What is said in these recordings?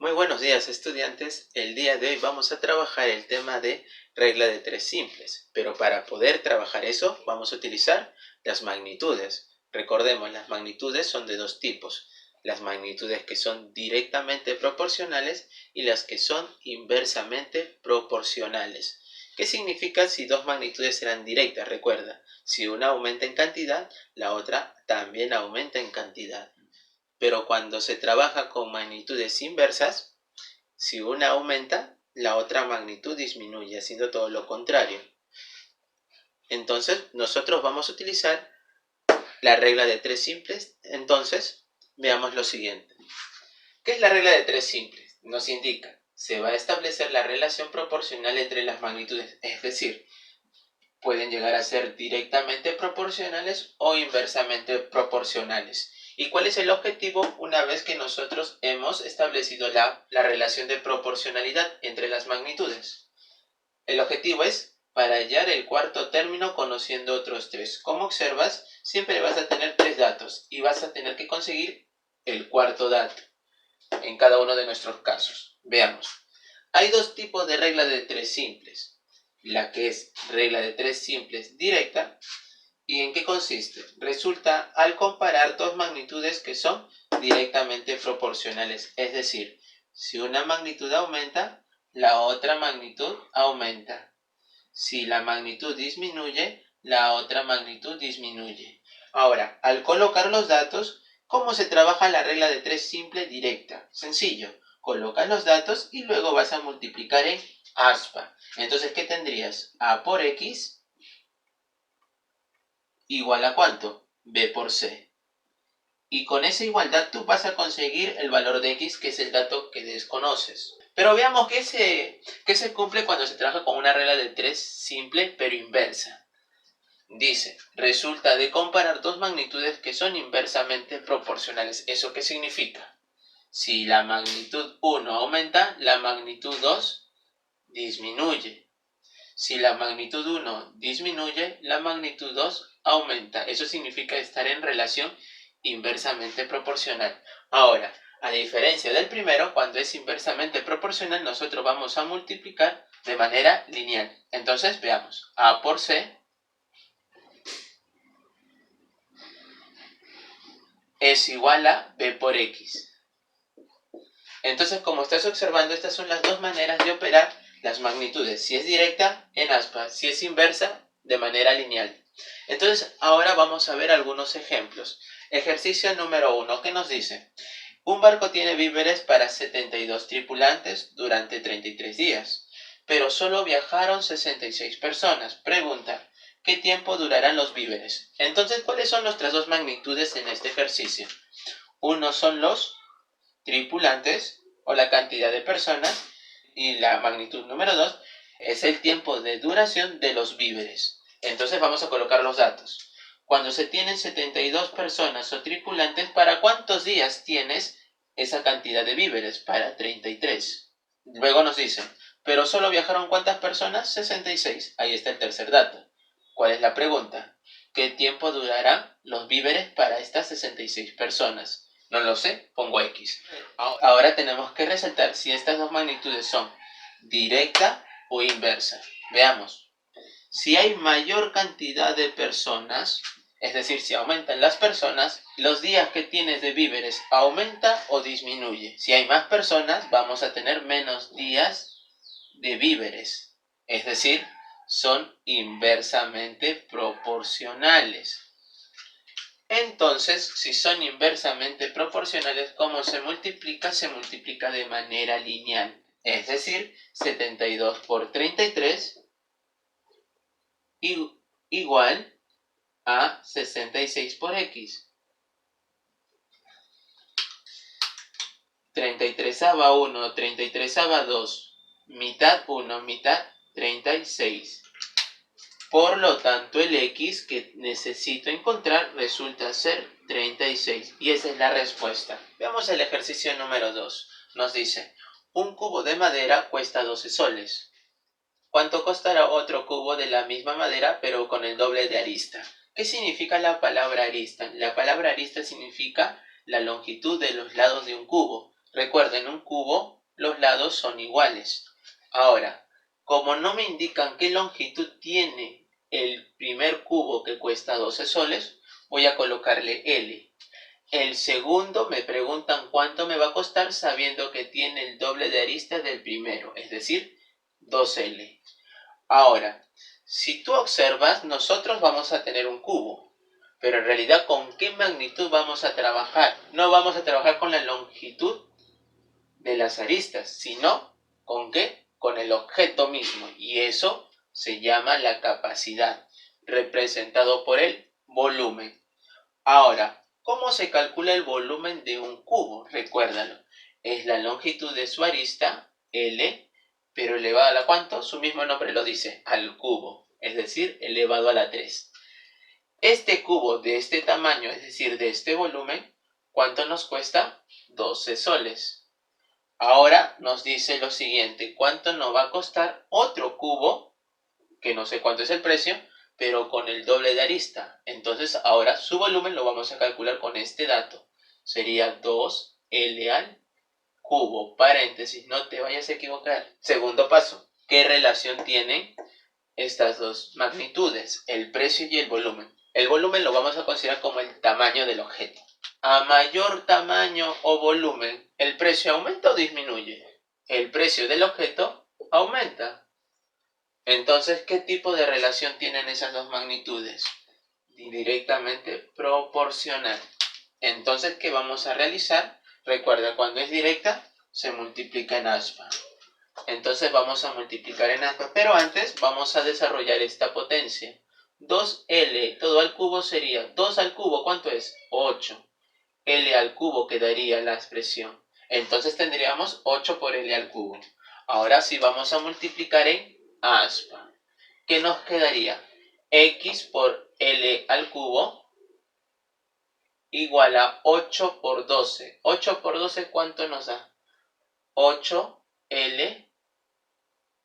Muy buenos días, estudiantes. El día de hoy vamos a trabajar el tema de regla de tres simples, pero para poder trabajar eso vamos a utilizar las magnitudes. Recordemos, las magnitudes son de dos tipos: las magnitudes que son directamente proporcionales y las que son inversamente proporcionales. ¿Qué significa si dos magnitudes serán directas? Recuerda, si una aumenta en cantidad, la otra también aumenta en cantidad. Pero cuando se trabaja con magnitudes inversas, si una aumenta, la otra magnitud disminuye, haciendo todo lo contrario. Entonces, nosotros vamos a utilizar la regla de tres simples. Entonces, veamos lo siguiente. ¿Qué es la regla de tres simples? Nos indica, se va a establecer la relación proporcional entre las magnitudes, es decir, pueden llegar a ser directamente proporcionales o inversamente proporcionales. ¿Y cuál es el objetivo una vez que nosotros hemos establecido la relación de proporcionalidad entre las magnitudes? El objetivo es para hallar el cuarto término conociendo otros tres. Como observas, siempre vas a tener tres datos y vas a tener que conseguir el cuarto dato en cada uno de nuestros casos. Veamos. Hay dos tipos de regla de tres simples. La que es regla de tres simples directa. ¿Y en qué consiste? Resulta al comparar dos magnitudes que son directamente proporcionales. Es decir, si una magnitud aumenta, la otra magnitud aumenta. Si la magnitud disminuye, la otra magnitud disminuye. Ahora, al colocar los datos, ¿cómo se trabaja la regla de tres simple directa? Sencillo, colocas los datos y luego vas a multiplicar en aspa. Entonces, ¿qué tendrías? A por X igual a ¿cuánto? B por C. Y con esa igualdad tú vas a conseguir el valor de X, que es el dato que desconoces. Pero veamos qué se cumple cuando se trabaja con una regla de tres simple pero inversa. Dice, resulta de comparar dos magnitudes que son inversamente proporcionales. ¿Eso qué significa? Si la magnitud 1 aumenta, la magnitud 2 disminuye. Si la magnitud 1 disminuye, la magnitud 2 aumenta. Eso significa estar en relación inversamente proporcional. Ahora, a diferencia del primero, cuando es inversamente proporcional, nosotros vamos a multiplicar de manera lineal. Entonces, veamos. A por C es igual a B por X. Entonces, como estás observando, estas son las dos maneras de operar las magnitudes. Si es directa, en aspa. Si es inversa, de manera lineal. Entonces, ahora vamos a ver algunos ejemplos. Ejercicio número 1, ¿qué nos dice? Un barco tiene víveres para 72 tripulantes durante 33 días, pero solo viajaron 66 personas. Pregunta, ¿qué tiempo durarán los víveres? Entonces, ¿cuáles son nuestras dos magnitudes en este ejercicio? Uno son los tripulantes o la cantidad de personas, y la magnitud número 2 es el tiempo de duración de los víveres. Entonces vamos a colocar los datos. Cuando se tienen 72 personas o tripulantes, ¿para cuántos días tienes esa cantidad de víveres? Para 33. Luego nos dicen, pero solo viajaron ¿cuántas personas? 66. Ahí está el tercer dato. ¿Cuál es la pregunta? ¿Qué tiempo durarán los víveres para estas 66 personas? No lo sé, pongo X. Ahora tenemos que resaltar si estas dos magnitudes son directa o inversa. Veamos. Si hay mayor cantidad de personas, es decir, si aumentan las personas, los días que tienes de víveres aumenta o disminuye. Si hay más personas, vamos a tener menos días de víveres. Es decir, son inversamente proporcionales. Entonces, si son inversamente proporcionales, ¿cómo se multiplica? Se multiplica de manera lineal. Es decir, 72 por 33 igual a 66 por X. 33 a 1, 33 a 2, mitad 1, mitad 36. Por lo tanto, el X que necesito encontrar resulta ser 36. Y esa es la respuesta. Veamos el ejercicio número 2. Nos dice, un cubo de madera cuesta 12 soles. ¿Cuánto costará otro cubo de la misma madera pero con el doble de arista? ¿Qué significa la palabra arista? La palabra arista significa la longitud de los lados de un cubo. Recuerden, un cubo los lados son iguales. Ahora, como no me indican qué longitud tiene el primer cubo que cuesta 12 soles, voy a colocarle L. El segundo me preguntan cuánto me va a costar sabiendo que tiene el doble de aristas del primero, es decir, 2L. Ahora, si tú observas, nosotros vamos a tener un cubo, pero en realidad ¿con qué magnitud vamos a trabajar? No vamos a trabajar con la longitud de las aristas, sino ¿con qué? Con el objeto mismo, y eso se llama la capacidad, representado por el volumen. Ahora, ¿cómo se calcula el volumen de un cubo? Recuérdalo, es la longitud de su arista, L, pero elevado a la ¿cuánto? Su mismo nombre lo dice, al cubo, es decir, elevado a la 3. Este cubo de este tamaño, es decir, de este volumen, ¿cuánto nos cuesta? 12 soles. Ahora nos dice lo siguiente, ¿cuánto nos va a costar otro cubo? Que no sé cuánto es el precio, pero con el doble de arista. Entonces ahora su volumen lo vamos a calcular con este dato. Sería 2L al cubo, paréntesis, no te vayas a equivocar. Segundo paso, ¿qué relación tienen estas dos magnitudes? El precio y el volumen. El volumen lo vamos a considerar como el tamaño del objeto. A mayor tamaño o volumen, ¿el precio aumenta o disminuye? El precio del objeto aumenta. Entonces, ¿qué tipo de relación tienen esas dos magnitudes? Directamente proporcional. Entonces, ¿qué vamos a realizar? Recuerda, cuando es directa, se multiplica en aspa. Entonces vamos a multiplicar en aspa, pero antes vamos a desarrollar esta potencia. 2L todo al cubo sería 2 al cubo, ¿cuánto es? 8. L al cubo quedaría la expresión. Entonces tendríamos 8 por L al cubo. Ahora sí vamos a multiplicar en aspa. ¿Qué nos quedaría? X por L al cubo igual a 8 por 12. 8 por 12, ¿cuánto nos da? 8L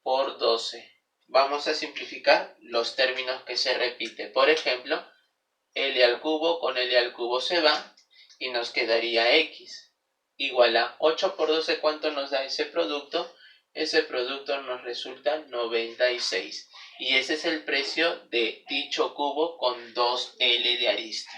por 12. Vamos a simplificar los términos que se repiten. Por ejemplo, L al cubo con L al cubo se va y nos quedaría X igual a 8 por 12. ¿Cuánto nos da ese producto? Ese producto nos resulta 96. Y ese es el precio de dicho cubo con 2L de arista.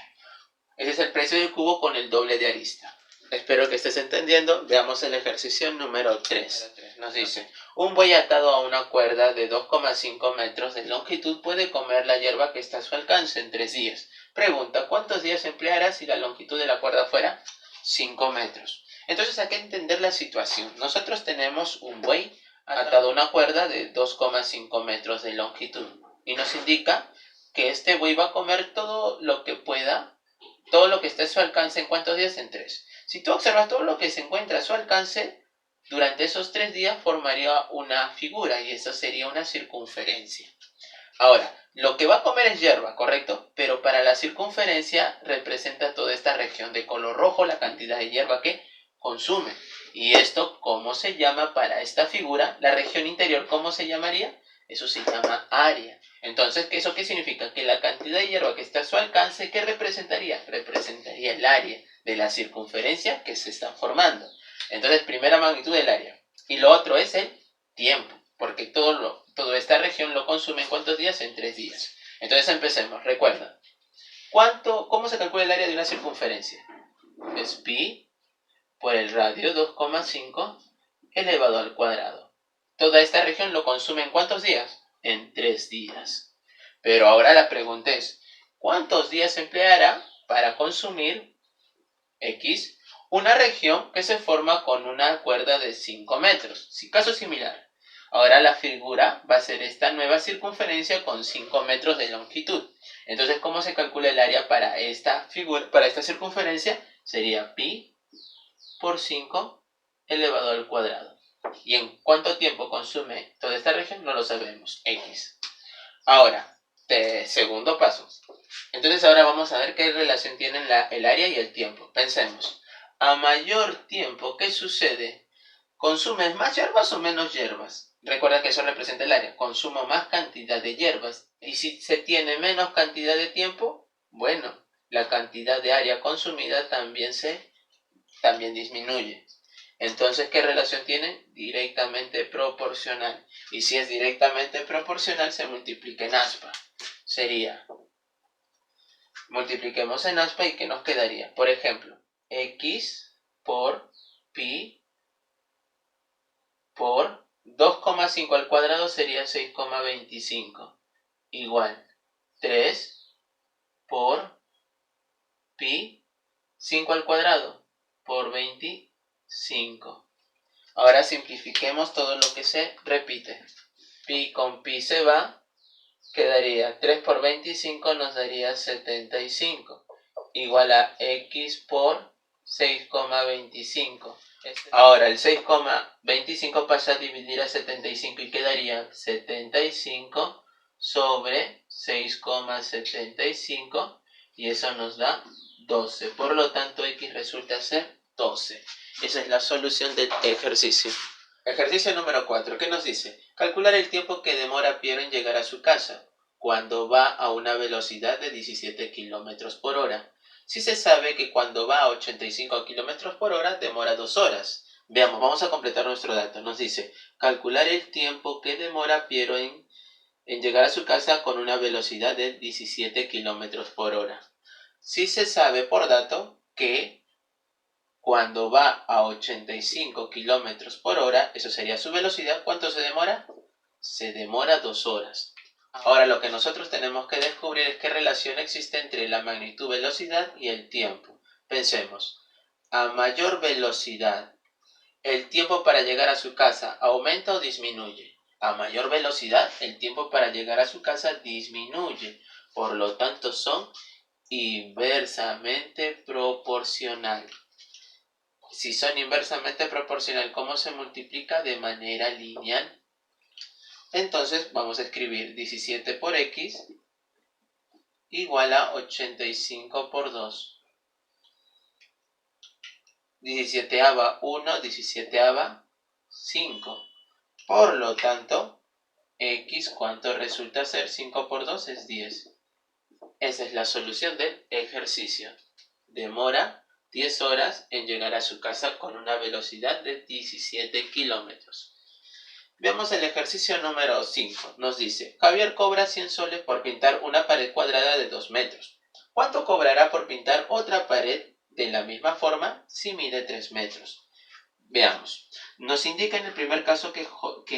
Ese es el precio del cubo con el doble de arista. Espero que estés entendiendo. Veamos el ejercicio número 3. Nos dice, un buey atado a una cuerda de 2,5 metros de longitud puede comer la hierba que está a su alcance en 3 días. Pregunta, ¿cuántos días empleará si la longitud de la cuerda fuera 5 metros? Entonces hay que entender la situación. Nosotros tenemos un buey atado a una cuerda de 2,5 metros de longitud. Y nos indica que este buey va a comer todo lo que pueda, todo lo que esté a su alcance. ¿En cuántos días? En 3. Si tú observas todo lo que se encuentra a su alcance, durante esos 3 días formaría una figura y eso sería una circunferencia. Ahora, lo que va a comer es hierba, ¿correcto? Pero para la circunferencia representa toda esta región de color rojo, la cantidad de hierba que consume. Y esto, ¿cómo se llama para esta figura? La región interior, ¿cómo se llamaría? Eso se llama área. Entonces, ¿eso qué significa? Que la cantidad de hierba que está a su alcance, ¿qué representaría? Representaría el área de la circunferencia que se está formando. Entonces, primera magnitud del área. Y lo otro es el tiempo, porque toda esta región lo consume ¿en cuántos días? En 3 días. Entonces empecemos. Recuerda, ¿cómo se calcula el área de una circunferencia? Es pi por el radio 2,5 elevado al cuadrado. Toda esta región lo consume ¿en cuántos días? En 3 días. Pero ahora la pregunta es, ¿cuántos días empleará para consumir X una región que se forma con una cuerda de 5 metros? Caso similar. Ahora la figura va a ser esta nueva circunferencia con 5 metros de longitud. Entonces, ¿cómo se calcula el área para esta figura, para esta circunferencia? Sería pi por 5 elevado al cuadrado. ¿Y en cuánto tiempo consume toda esta región? No lo sabemos, X. Ahora, segundo paso. Entonces ahora vamos a ver qué relación tienen el área y el tiempo. Pensemos, a mayor tiempo, ¿qué sucede? ¿Consumes más hierbas o menos hierbas? Recuerda que eso representa el área. Consumo más cantidad de hierbas. Y si se tiene menos cantidad de tiempo, bueno, la cantidad de área consumida también disminuye. Entonces, ¿qué relación tiene? Directamente proporcional. Y si es directamente proporcional, se multiplica en aspa. Sería, multipliquemos en aspa y ¿qué nos quedaría? Por ejemplo, x por pi por 2,5 al cuadrado sería 6,25. Igual 3 por pi 5 al cuadrado por 25. Ahora simplifiquemos todo lo que se repite. Pi con pi se va, quedaría 3 por 25 nos daría 75. Igual a x por 6,25. Ahora el 6,25 pasa a dividir a 75 y quedaría 75 sobre 6,75 y eso nos da 12. Por lo tanto, x resulta ser 12. Esa es la solución del ejercicio. Ejercicio número 4. ¿Qué nos dice? Calcular el tiempo que demora Piero en llegar a su casa cuando va a una velocidad de 17 km por hora. Si se sabe que cuando va a 85 km por hora demora 2 horas. Veamos, vamos a completar nuestro dato. Nos dice, calcular el tiempo que demora Piero en llegar a su casa con una velocidad de 17 km por hora. Si se sabe por dato que cuando va a 85 km por hora, eso sería su velocidad, ¿cuánto se demora? Se demora 2 horas. Ahora lo que nosotros tenemos que descubrir es qué relación existe entre la magnitud velocidad y el tiempo. Pensemos, a mayor velocidad, ¿el tiempo para llegar a su casa aumenta o disminuye? A mayor velocidad, el tiempo para llegar a su casa disminuye. Por lo tanto, son inversamente proporcional. Si son inversamente proporcional, ¿cómo se multiplica? De manera lineal. Entonces vamos a escribir 17 por x igual a 85 por 2. 17ava 1, 17ava 5. Por lo tanto, x, ¿cuánto resulta ser? 5 por 2 es 10. Esa es la solución del ejercicio. Demora 10 horas en llegar a su casa con una velocidad de 17 kilómetros. Veamos el ejercicio número 5. Nos dice, Javier cobra 100 soles por pintar una pared cuadrada de 2 metros. ¿Cuánto cobrará por pintar otra pared de la misma forma si mide 3 metros? Veamos. Nos indica en el primer caso que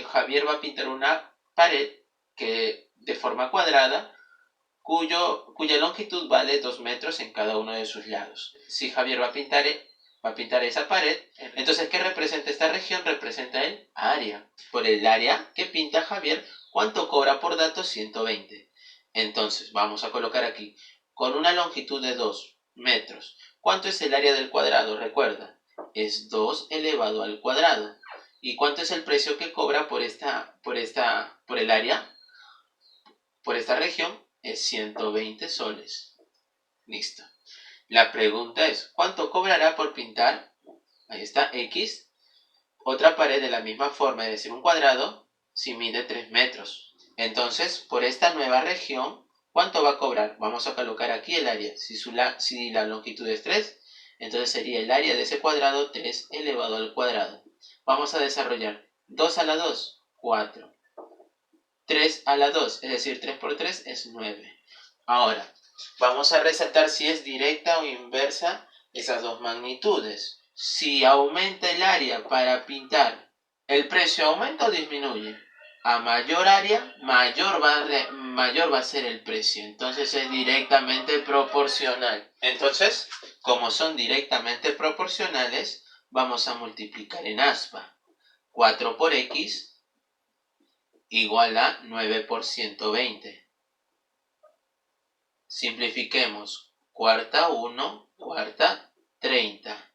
Javier va a pintar una pared de forma cuadrada cuya longitud vale 2 metros en cada uno de sus lados. Si Javier va a pintar esa pared, entonces ¿qué representa esta región? Representa el área. Por el área que pinta Javier, ¿cuánto cobra por dato? 120. Entonces vamos a colocar aquí, con una longitud de 2 metros. ¿Cuánto es el área del cuadrado? Recuerda, es 2 elevado al cuadrado. ¿Y cuánto es el precio que cobra por el área? Por esta región es 120 soles. Listo. La pregunta es, ¿cuánto cobrará por pintar? Ahí está, x. Otra pared de la misma forma, es decir, un cuadrado, si mide 3 metros. Entonces, por esta nueva región, ¿cuánto va a cobrar? Vamos a colocar aquí el área. Si la longitud es 3, entonces sería el área de ese cuadrado 3 elevado al cuadrado. Vamos a desarrollar 2 a la 2, 4. 3 a la 2, es decir, 3 por 3 es 9. Ahora, vamos a resaltar si es directa o inversa esas dos magnitudes. Si aumenta el área para pintar, ¿el precio aumenta o disminuye? A mayor área, mayor va a ser el precio. Entonces es directamente proporcional. Entonces, como son directamente proporcionales, vamos a multiplicar en aspa. 4 por x igual a 9 por 120. Simplifiquemos. Cuarta 1, cuarta 30.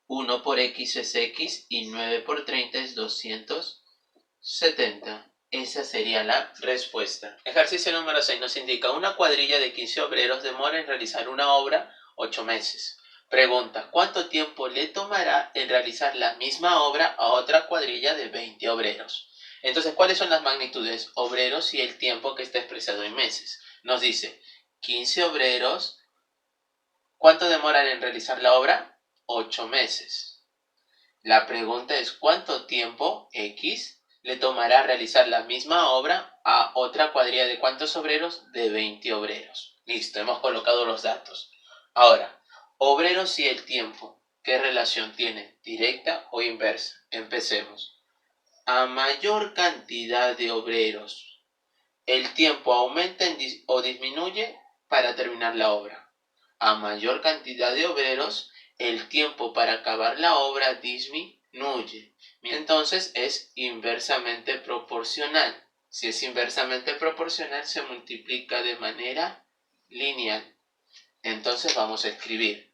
1 por x es x y 9 por 30 es 270. Esa sería la respuesta. Ejercicio número 6 nos indica una cuadrilla de 15 obreros demora en realizar una obra 8 meses. Pregunta, ¿cuánto tiempo le tomará en realizar la misma obra a otra cuadrilla de 20 obreros? Entonces, ¿cuáles son las magnitudes? Obreros y el tiempo que está expresado en meses. Nos dice, 15 obreros, ¿cuánto demoran en realizar la obra? 8 meses. La pregunta es ¿cuánto tiempo X le tomará realizar la misma obra a otra cuadrilla de cuántos obreros? De 20 obreros. Listo, hemos colocado los datos. Ahora, obreros y el tiempo. ¿Qué relación tiene? ¿Directa o inversa? Empecemos. A mayor cantidad de obreros, el tiempo aumenta o disminuye para terminar la obra. A mayor cantidad de obreros, el tiempo para acabar la obra disminuye. Entonces es inversamente proporcional. Si es inversamente proporcional, se multiplica de manera lineal. Entonces vamos a escribir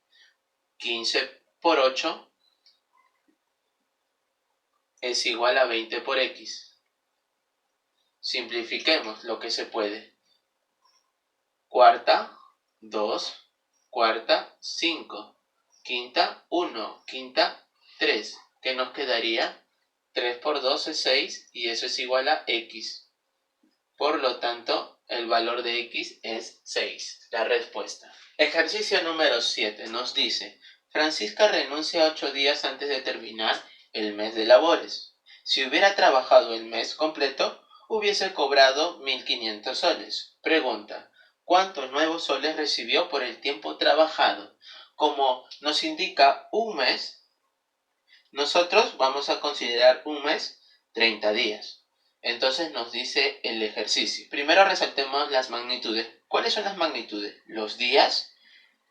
15 por 8 es igual a 20 por x. Simplifiquemos lo que se puede. Cuarta, 2, cuarta, 5, quinta, 1, quinta, 3. ¿Qué nos quedaría? 3 por 2 es 6 y eso es igual a x. Por lo tanto, el valor de x es 6. La respuesta. Ejercicio número 7 nos dice, Francisca renuncia 8 días antes de terminar el mes de labores. Si hubiera trabajado el mes completo, hubiese cobrado 1.500 soles. Pregunta, ¿cuántos nuevos soles recibió por el tiempo trabajado? Como nos indica un mes, nosotros vamos a considerar un mes 30 días. Entonces nos dice el ejercicio. Primero resaltemos las magnitudes. ¿Cuáles son las magnitudes? Los días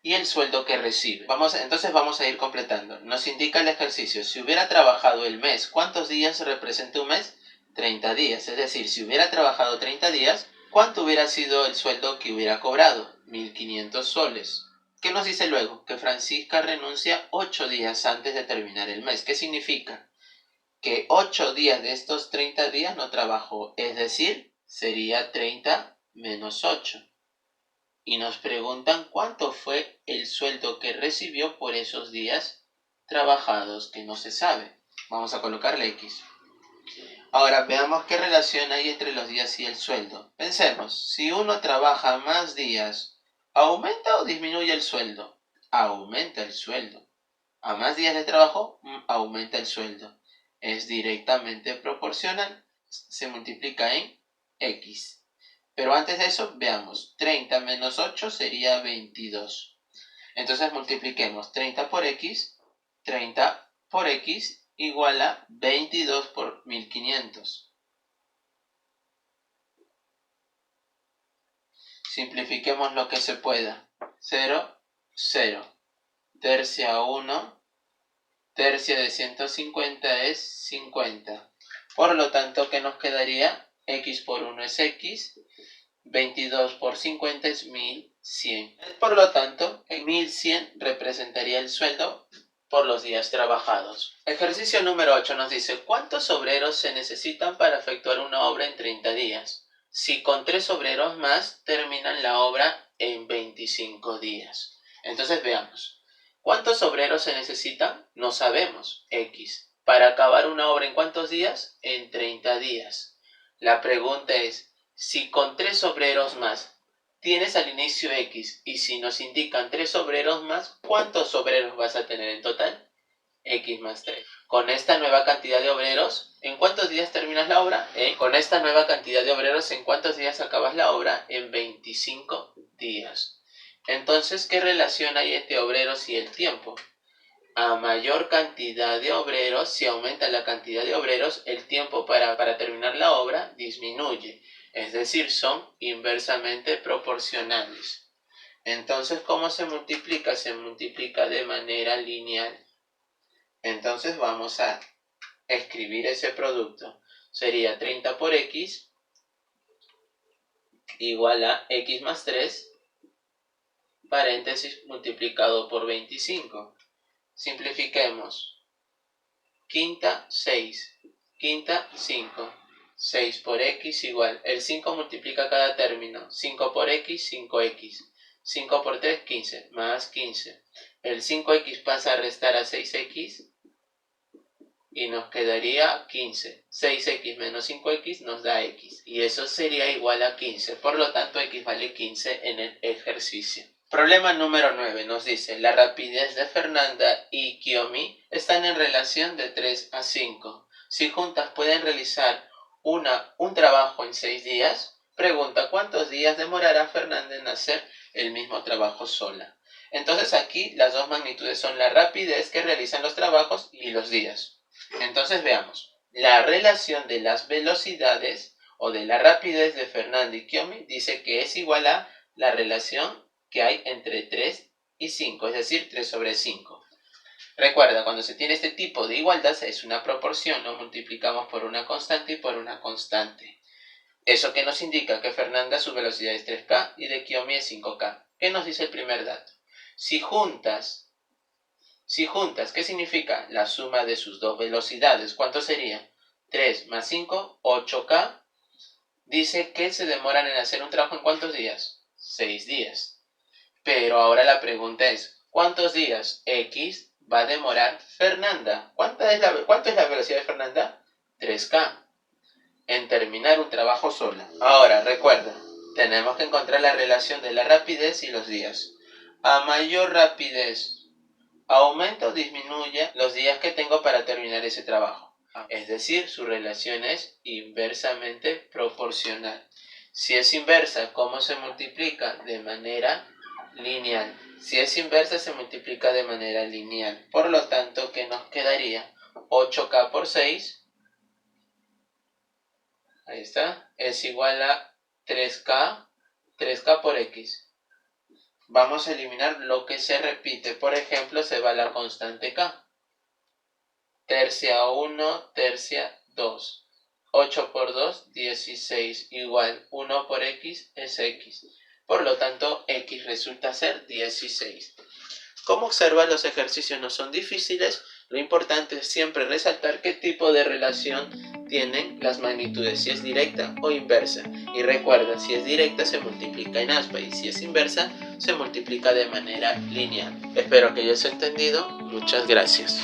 y el sueldo que recibe. Entonces vamos a ir completando. Nos indica el ejercicio. Si hubiera trabajado el mes, ¿cuántos días representa un mes? 30 días. Es decir, si hubiera trabajado 30 días, ¿cuánto hubiera sido el sueldo que hubiera cobrado? 1.500 soles. ¿Qué nos dice luego? Que Francisca renuncia 8 días antes de terminar el mes. ¿Qué significa? Que 8 días de estos 30 días no trabajó, es decir, sería 30 menos 8. Y nos preguntan cuánto fue el sueldo que recibió por esos días trabajados, que no se sabe. Vamos a colocarle X. Ahora veamos qué relación hay entre los días y el sueldo. Pensemos, si uno trabaja más días, ¿aumenta o disminuye el sueldo? Aumenta el sueldo. A más días de trabajo, aumenta el sueldo. Es directamente proporcional, se multiplica en X. Pero antes de eso, veamos, 30 menos 8 sería 22. Entonces multipliquemos 30 por X igual a 22 por 1.500. Simplifiquemos lo que se pueda. 0, 0. Tercia 1. Tercia de 150 es 50. Por lo tanto, ¿qué nos quedaría? X por 1 es X. 22 por 50 es 1.100. Por lo tanto, en 1.100 representaría el sueldo por los días trabajados. Ejercicio número 8 nos dice, ¿cuántos obreros se necesitan para efectuar una obra en 30 días? Si con 3 obreros más terminan la obra en 25 días. Entonces veamos. ¿Cuántos obreros se necesitan? No sabemos, X. ¿Para acabar una obra en cuántos días? En 30 días. La pregunta es, si con 3 obreros más tienes al inicio X y si nos indican 3 obreros más, ¿cuántos obreros vas a tener en total? X más 3. Con esta nueva cantidad de obreros, ¿en cuántos días terminas la obra? Con esta nueva cantidad de obreros, ¿en cuántos días acabas la obra? En 25 días. Entonces, ¿qué relación hay entre obreros y el tiempo? A mayor cantidad de obreros, si aumenta la cantidad de obreros, el tiempo para terminar la obra disminuye. Es decir, son inversamente proporcionales. Entonces, ¿cómo se multiplica? Se multiplica de manera lineal. Entonces vamos a escribir ese producto. Sería 30 por X igual a X más 3, paréntesis multiplicado por 25. Simplifiquemos. Quinta, 6. Quinta, 5. 6 por X igual. El 5 multiplica cada término. 5 por X, 5X. 5 por 3, 15. Más 15. El 5X pasa a restar a 6X. Y nos quedaría 15. 6X menos 5X nos da X. Y eso sería igual a 15. Por lo tanto, X vale 15 en el ejercicio. Problema número 9 nos dice, la rapidez de Fernanda y Kiyomi están en relación de 3 a 5. Si juntas pueden realizar un trabajo en 6 días, pregunta cuántos días demorará Fernanda en hacer el mismo trabajo sola. Entonces aquí las dos magnitudes son la rapidez que realizan los trabajos y los días. Entonces veamos, la relación de las velocidades o de la rapidez de Fernanda y Kiyomi dice que es igual a la relación que hay entre 3 y 5, es decir, 3 sobre 5. Recuerda, cuando se tiene este tipo de igualdad es una proporción, lo multiplicamos por una constante y por una constante. Eso que nos indica que Fernanda su velocidad es 3K y de Kiyomi es 5K. ¿Qué nos dice el primer dato? Si juntas, ¿qué significa? La suma de sus dos velocidades. ¿Cuánto sería? 3 más 5, 8K. Dice que se demoran en hacer un trabajo en ¿cuántos días? 6 días. Pero ahora la pregunta es, ¿cuántos días X va a demorar Fernanda? ¿Cuánto es la velocidad de Fernanda? 3K. En terminar un trabajo sola. Ahora, recuerda, tenemos que encontrar la relación de la rapidez y los días. A mayor rapidez, aumenta o disminuye los días que tengo para terminar ese trabajo. Es decir, su relación es inversamente proporcional. Si es inversa, ¿cómo se multiplica? De manera lineal. Si es inversa, se multiplica de manera lineal. Por lo tanto, ¿qué nos quedaría? 8K por 6, ahí está, es igual a 3K por X. Vamos a eliminar lo que se repite. Por ejemplo, se va la constante K. Tercia 1, tercia 2. 8 por 2, 16, igual 1 por X es X. Por lo tanto, X resulta ser 16. Como observa, los ejercicios no son difíciles. Lo importante es siempre resaltar qué tipo de relación tienen las magnitudes, si es directa o inversa. Y recuerda, si es directa se multiplica en aspa y si es inversa se multiplica de manera lineal. Espero que hayas entendido. Muchas gracias.